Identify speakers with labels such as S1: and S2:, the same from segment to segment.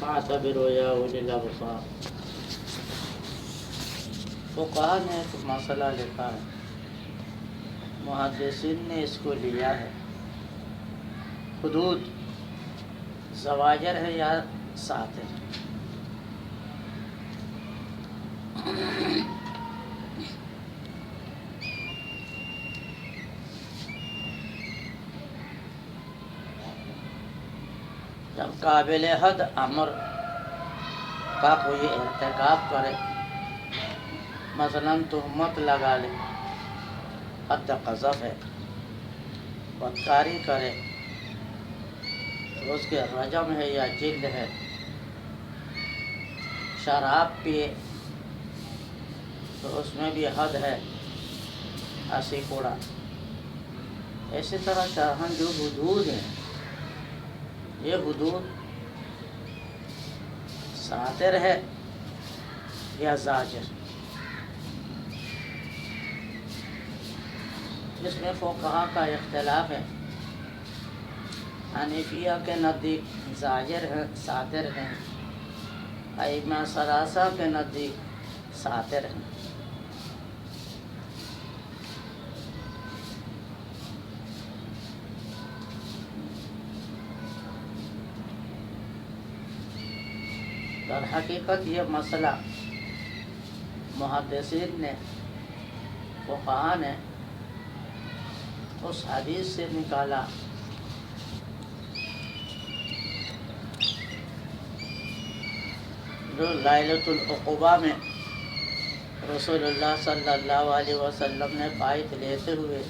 S1: فاعتبروا یا اولی الابصار۔ فقہا نے ایک مسئلہ لکھا ہے، محدثین نے اس کو لیا ہے، حدود زواجر ہے یا ساتر۔ جب قابل حد امر کا کوئی ارتکاب کرے، مثلا تہمت لگا لے، حد قذف ہے، بدکاری کرے تو اس کے رجم ہے یا جلد ہے، شراب پیے تو اس میں بھی حد ہے، اسی کوڑا۔ اسی طرح چاہن جو حدود ہیں، یہ حدود ساتر ہے یا زاجر۔ اس میں فقہا کا اختلاف ہے، حنیفیہ کے نزدیک زاجر ہے، ساتر ہیں، ائمہ ثلاثہ کے نزدیک ساتر ہیں۔ در حقیقت یہ مسئلہ محدثین نے، فقہا نے اس حدیث سے نکالا جو لیلۃ العقبہ میں رسول اللہ صلی اللہ علیہ وسلم نے بائعت لیتے ہوئے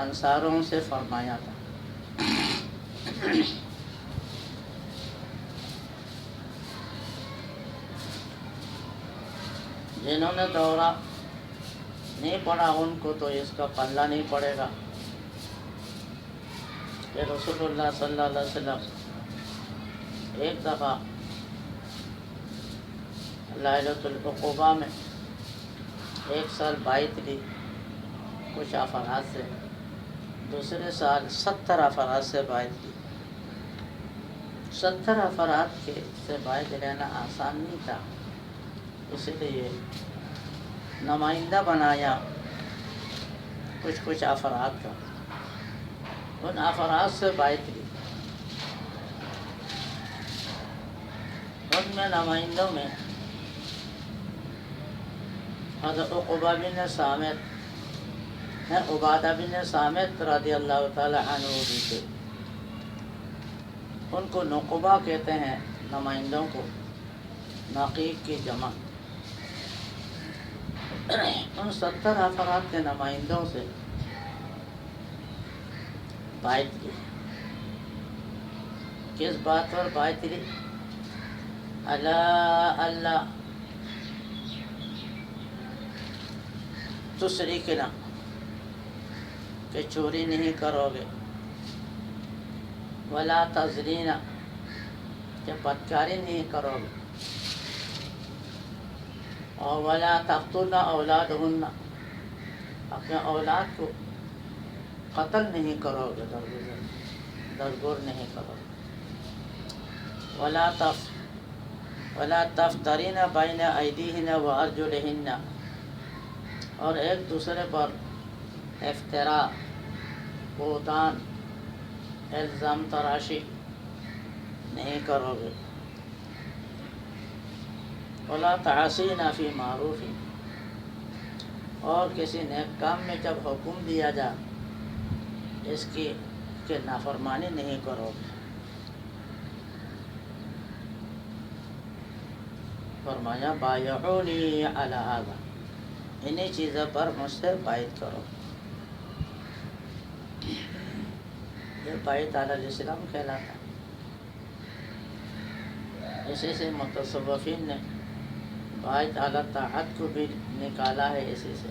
S1: انصاروں سے فرمایا تھا۔ جنہوں نے دورہ نہیں پڑھا ان کو تو اس کا پلہ نہیں پڑے گا کہ رسول اللہ صلی اللہ علیہ وسلم ایک دفعہ لیلۃ العقبہ میں ایک سال بائعت لی کچھ افراد سے، دوسرے سال 70 افراد سے بائعت لی۔ 70 افراد کے سے بائعت لینا آسان نہیں تھا، اس لیے نمائندہ بنایا کچھ افراد کا، ان افراد سے بائعت لی۔ ان میں نمائندوں میں حضرت عقبہ بن صامت ہیں، عبادہ بن صامت رضی اللہ تعالی عنہ بھی تھے۔ ان کو نقبہ کہتے ہیں، نمائندوں کو، نقیب کی جمع۔ ان 70 افراد کے نمائندوں سے بائعت لی۔ کس بات پر بائعت لی؟ اللہ تشرکنا، کہ چوری نہیں کرو گے، ولا تزنینا، کہ بدکاری نہیں کرو گے، اور ولا تقتلن اولادہن، اپنے اولاد کو قتل نہیں کرو گے، درگور نہیں کرو گے، ولا تفترین بین ایدیہن و ارجلہن، اور ایک دوسرے پر افتراء، بہتان، الزام تراشی نہیں کرو گے، ولا تعصین فی معروف، اور کسی نیک کام میں جب حکم دیا جائے اس کی کہ نافرمانی نہیں کرو گے۔ فرمایا بایعونی علی ھذا، انہی چیزوں پر مجھ سے بائعت کرو۔ یہ بائعت علی الاسلام کہلاتا ہے۔ اسی سے متصوفین نے بائعت علی الطاعت کو بھی نکالا ہے، اسی سے۔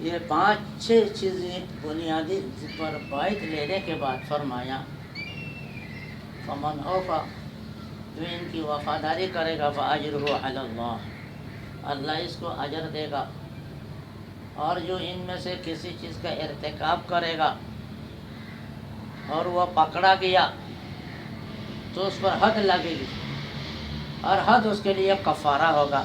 S1: یہ 5-6 چیزیں بنیادی پر بائعت لینے کے بعد فرمایا فمن اوفا، جو ان کی وفاداری کرے گا، فاجرہ علی اللہ، اللہ اس کو اجر دے گا، اور جو ان میں سے کسی چیز کا ارتکاب کرے گا اور وہ پکڑا گیا تو اس پر حد لگے گی، اور حد اس کے لیے کفارہ ہوگا۔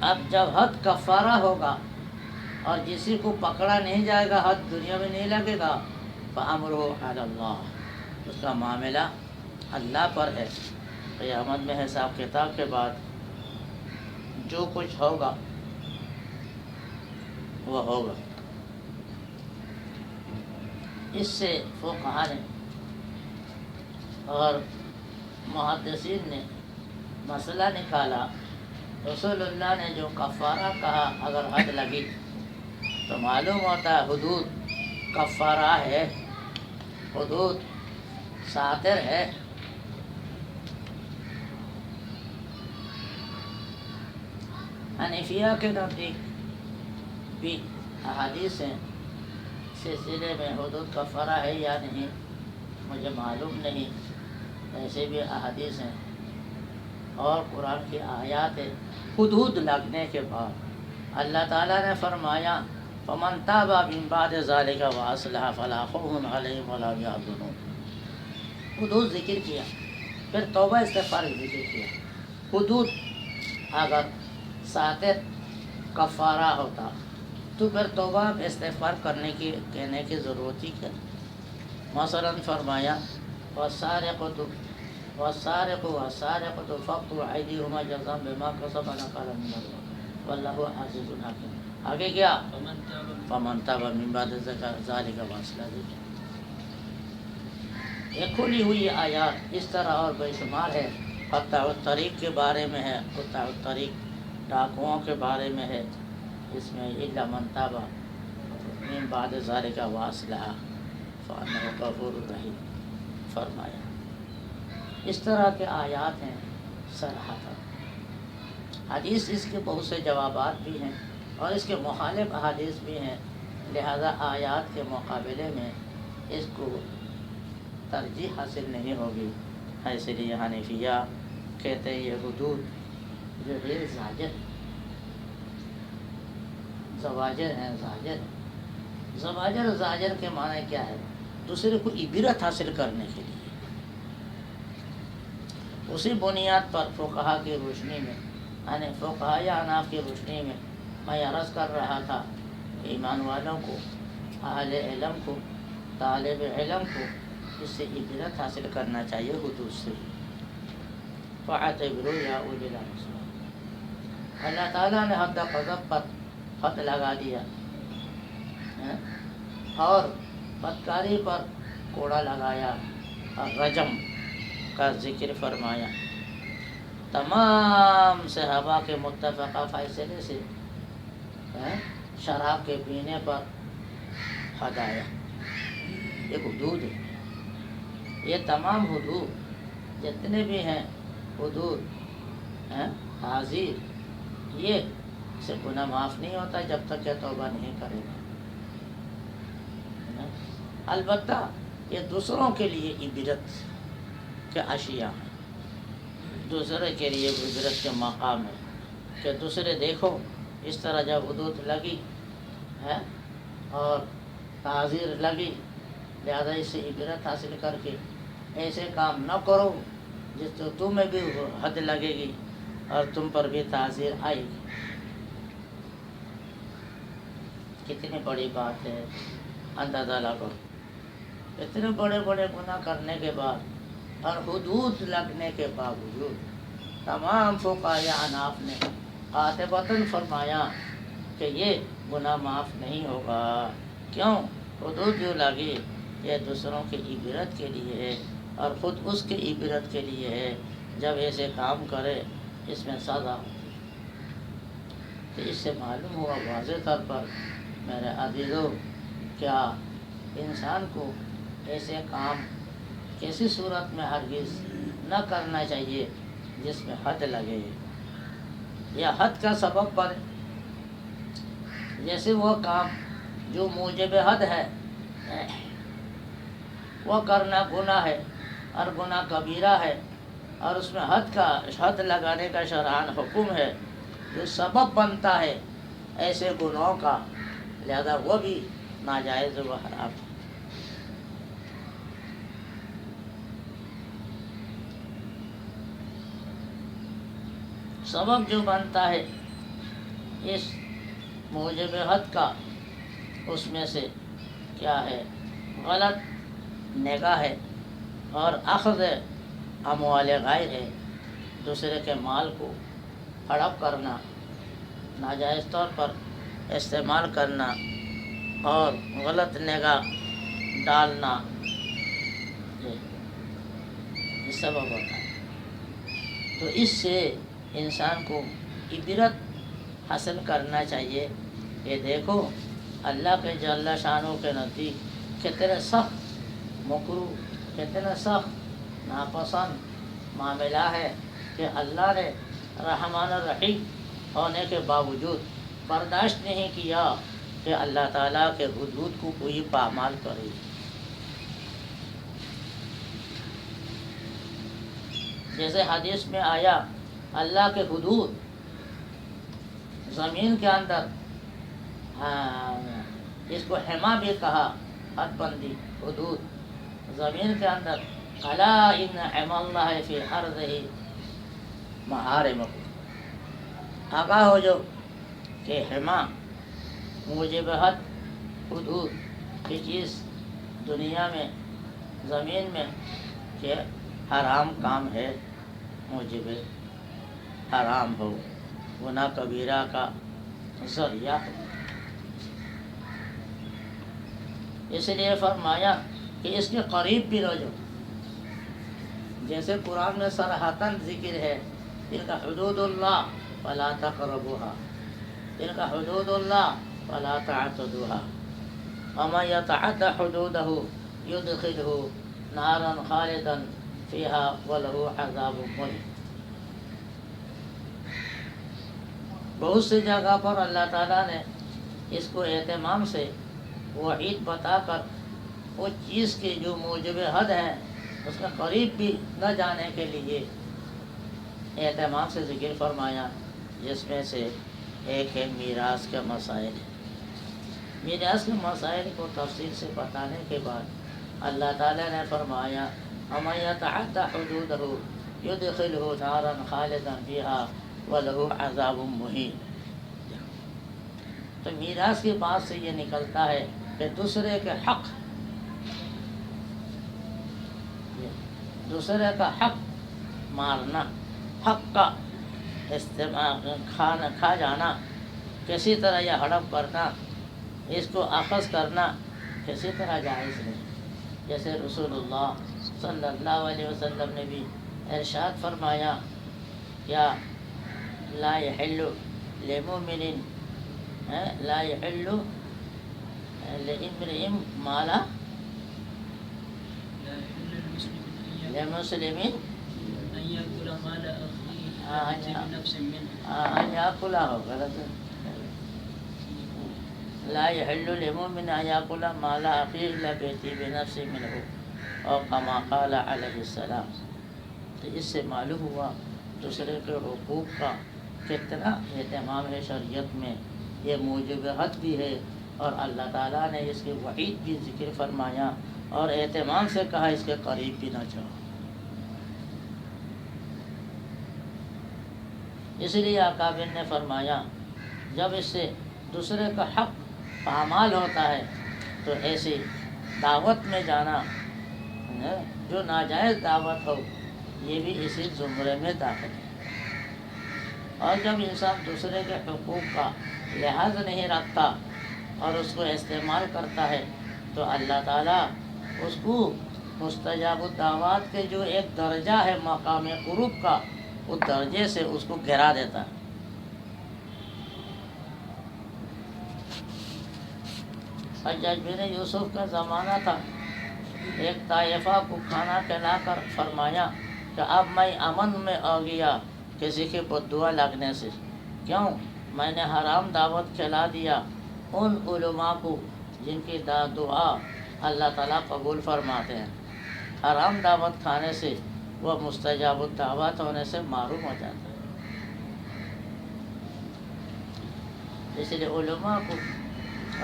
S1: اب جب حد کفارہ ہوگا اور کسی کو پکڑا نہیں جائے گا، حد دنیا میں نہیں لگے گا، فَأَمْرُهُ عَلَى اللَّهِ، اس کا معاملہ اللہ پر ہے۔ قیامت میں حساب کتاب کے بعد جو کچھ ہوگا وہ ہوگا۔ اس سے فقہا نے اور محدثین نے مسئلہ نکالا، رسول اللہ نے جو کفارہ کہا اگر حد لگی تو معلوم ہوتا ہے حدود کفارہ ہے، حدود ساتر ہے۔ حنفیہ کے نزدیک بھی احادیث ہیں، سلسلے میں حدود کفارہ ہے یا نہیں مجھے معلوم نہیں، ایسے بھی احادیث ہیں، اور قرآن کی آیات ہے۔ حدود لگنے کے بعد اللہ تعالیٰ نے فرمایا فَمَن تَابَ مِن بَعْدِ ذَلِكَ وَأَصْلَحَ فَلَا خَوْفٌ عَلَيْهِمْ وَلَا هُمْ يَحْزَنُونَ۔ حدود ذکر کیا، پھر توبہ استغفار ذکر کیا۔ حدود اگر ساتر کفارہ ہوتا تو پھر توبہ استغفار کہنے کی ضرورت ہی کیا؟ مثلا فرمایا وَالسَّارِقُ وَالسَّارِقَةُ فَاقْطَعُوا أَيْدِيَهُمَا جَزَاءً بِمَا كَسَبَا نَكَالًا مِنَ اللَّهِ وَاللَّهُ عَزِيزٌ حَكِيمٌ۔ آگے کیا؟ فَمَن تَابَ مِن بَعْدِ ذَلِكَ وَأَصْلَحَ۔ یہ کھلی ہوئی آیات اس طرح اور بے شمار ہے۔ قطع الطریق کے بارے میں ہے، قطع الطریق ڈاکوؤں کے بارے میں ہے، اس میں الا من تاب من بعد ذلك واصلح فانه غفور رحیم فرمایا۔ اس طرح کے آیات ہیں صراحتاً۔ حدیث اس کے بہت سے جوابات بھی ہیں اور اس کے مخالف احادیث بھی ہیں، لہذا آیات کے مقابلے میں اس کو ترجیح حاصل نہیں ہوگی۔ اسی لیے حنفیہ کہتے ہیں یہ حدود جو ہے زواجر ہیں، زواجر زاجر کے معنی کیا ہے؟ دوسرے کو عبرت حاصل کرنے کے لیے۔ اسی بنیاد پر فقہا کی روشنی میں، یعنی فقہا یا اناف کی روشنی میں عرض کر رہا تھا ایمان والوں کو، اہل علم کو، طالب علم کو اس سے عبرت حاصل کرنا چاہیے حدود سے۔ فَاعْتَبِرُوا يَا أُولِي الْأَبْصَارِ۔ اللہ تعالیٰ نے حد قذف پر حد لگا دیا اور بدکاری پر کوڑا لگایا اور رجم کا ذکر فرمایا۔ تمام صحابہ کے متفقہ فیصلے سے شراب کے پینے پر حد آیا۔ یہ حدود ہے، یہ تمام حدود جتنے بھی ہیں حدود حاضر، یہ سے گناہ معاف نہیں ہوتا جب تک کہ توبہ نہیں کرے گا۔ البتہ یہ دوسروں کے لیے عبرت کے اشیاء ہیں، دوسرے کے لیے عبرت کے مقام ہے کہ دوسرے دیکھو اس طرح جب حدود لگی ہے اور تعزیر لگی، لہذا اس سے عبرت حاصل کر کے ایسے کام نہ کرو جس سے تمہیں بھی حد لگے گی اور تم پر بھی تعزیر آئے گی۔ کتنی بڑی بات ہے، اندازہ لگو۔ اتنے بڑے بڑے گناہ کرنے کے بعد اور حدود لگنے کے باوجود تمام فقہاء اناف نے قاطبتاً فرمایا کہ یہ گناہ معاف نہیں ہوگا۔ کیوں؟ حدود جو لگی یہ دوسروں کی عبرت کے لیے ہے اور خود اس کی عبرت کے لیے ہے، جب ایسے کام کرے اس میں سزا ہوتی ہے۔ تو اس سے معلوم ہوا واضح طور پر میرے عزیزو، کیا انسان کو ایسے کام کیسی صورت میں ہرگز نہ کرنا چاہیے جس میں حد لگے یا حد کا سبب بنے۔ جیسے وہ کام جو موجب حد ہے وہ کرنا گناہ ہے اور گناہ کبیرہ ہے اور اس میں حد لگانے کا شرعاً حکم ہے، جو سبب بنتا ہے ایسے گناہوں کا، لہذا وہ بھی ناجائز و حرام ہے۔ سبب جو بنتا ہے اس موجب حد کا، اس میں سے کیا ہے؟ غلط نگاہ ہے اور اخذ اموال غیر ہے، دوسرے کے مال کو ہڑپ کرنا، ناجائز طور پر استعمال کرنا اور غلط نگاہ ڈالنا، یہ سبب ہوتا ہے۔ تو اس سے انسان کو عبرت حاصل کرنا چاہیے کہ دیکھو اللہ کے جل شانوں کے نزدیک کتنے سخت مکروہ، کتنا سخت ناپسند معاملہ ہے کہ اللہ نے رحمان الرحیم ہونے کے باوجود برداشت نہیں کیا کہ اللہ تعالیٰ کے حدود کو کوئی پامال کرے۔ جیسے حدیث میں آیا اللہ کے حدود زمین کے اندر، اس کو حما بھی کہا، حد بندی، حدود زمین کے اندر، الا ان حما اللہ فی ارضہ محارمہ، آگاہ ہو جو کہ حما موجب حد، حدود کی چیز دنیا میں، زمین میں کہ حرام کام ہے، موجب حرام ہو، گناہ کبیرہ کا ذریعہ ہو۔ اس لیے فرمایا کہ اس کے قریب بھی رہو، جیسے قرآن میں صراحتاً ذکر ہے، تلک حدود اللہ فلا تقربوها، تلک حدود اللہ فلا تعتدوها، ومن يتعد حدوده يدخله نارا خالدا فيها وله عذاب مهين۔ بہت سی جگہ پر اللہ تعالیٰ نے اس کو اہتمام سے وعید بتا کر اس چیز کی جو موجب حد ہے اس کا قریب بھی نہ جانے کے لیے اہتمام سے ذکر فرمایا، جس میں سے ایک ہے میراث کے مسائل۔ میراث کے مسائل کو تفصیل سے بتانے کے بعد اللہ تعالیٰ نے فرمایا وَمَن يَتَعَدَّ حُدُودَهُ يُدْخِلْهُ نَارًا خَالِدًا فِيهَا وَلَهُ عَذَابٌ مُهِينٌ۔ تو میراث کی بات سے یہ نکلتا ہے کہ دوسرے کے حق، دوسرے کا حق مارنا، حق کا استعمال کھا جانا، کسی طرح یہ ہڑپ کرنا، اس کو اخذ کرنا کسی طرح جائز نہیں۔ جیسے رسول اللہ صلی اللہ علیہ وسلم نے بھی ارشاد فرمایا، کیا لا یحل لمؤمن لا یحل لامرئ مال لمسلم
S2: ان یاکل مال اخیہ بنفس منه،
S1: ان یاکل غلط، لا یحل لمؤمن ان یاکل مال اخیہ الا بنفس منه، اور کما قال علیہ السلام۔ تو اس سے معلوم ہوا دوسرے کے حقوق کا کتنا اہتمام ہے شریعت میں، یہ موجب حد بھی ہے، اور اللہ تعالیٰ نے اس کے وعید بھی ذکر فرمایا اور اہتمام سے کہا اس کے قریب بھی نہ جاؤ۔ اس لیے اکابر نے فرمایا جب اس سے دوسرے کا حق پامال ہوتا ہے تو ایسی دعوت میں جانا جو ناجائز دعوت ہو یہ بھی اسی زمرے میں داخل ہے۔ اور جب انسان دوسرے کے حقوق کا لحاظ نہیں رکھتا اور اس کو استعمال کرتا ہے تو اللہ تعالیٰ اس کو مستجاب الدعوات کے جو ایک درجہ ہے مقام قرب کا، اس درجے سے اس کو گرا دیتا ہے۔ حجاج بن یوسف کا زمانہ تھا، ایک طائفہ کو کھانا کھلا کر فرمایا کہ اب میں امن میں آ گیا کسی کی بددعا لگنے سے، کیوں؟ میں نے حرام دعوت کھلا دیا ان علماء کو جن کی دعا اللہ تعالیٰ قبول فرماتے ہیں، حرام دعوت کھانے سے وہ مستجاب الدعوات ہونے سے معروم ہو جاتا ہے۔ اس لیے علماء کو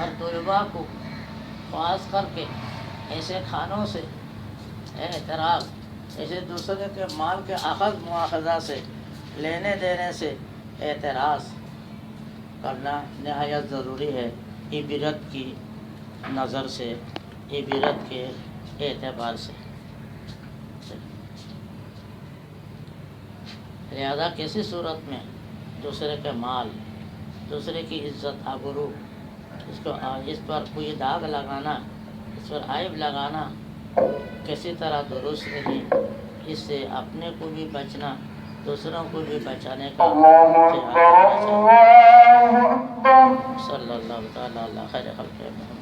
S1: اور طلباء کو خاص کر کے ایسے کھانوں سے اعتراض، ایسے دوسرے کے مال کے اخذ مواخذہ سے، لینے دینے سے اعتراض کرنا نہایت ضروری ہے، عبرت کی نظر سے، عبرت کے اعتبار سے۔ لہذا کسی صورت میں دوسرے کے مال، دوسرے کی عزت آبرو، اس پر کوئی داغ لگانا، اس پر عیب لگانا کسی طرح درست نہیں۔ اس سے اپنے کو بھی بچنا، دوسروں کو بھی بچانے کا خیال کرنا چاہیے۔ صلی اللہ تعالیٰ علیہ خیر خلق محمد۔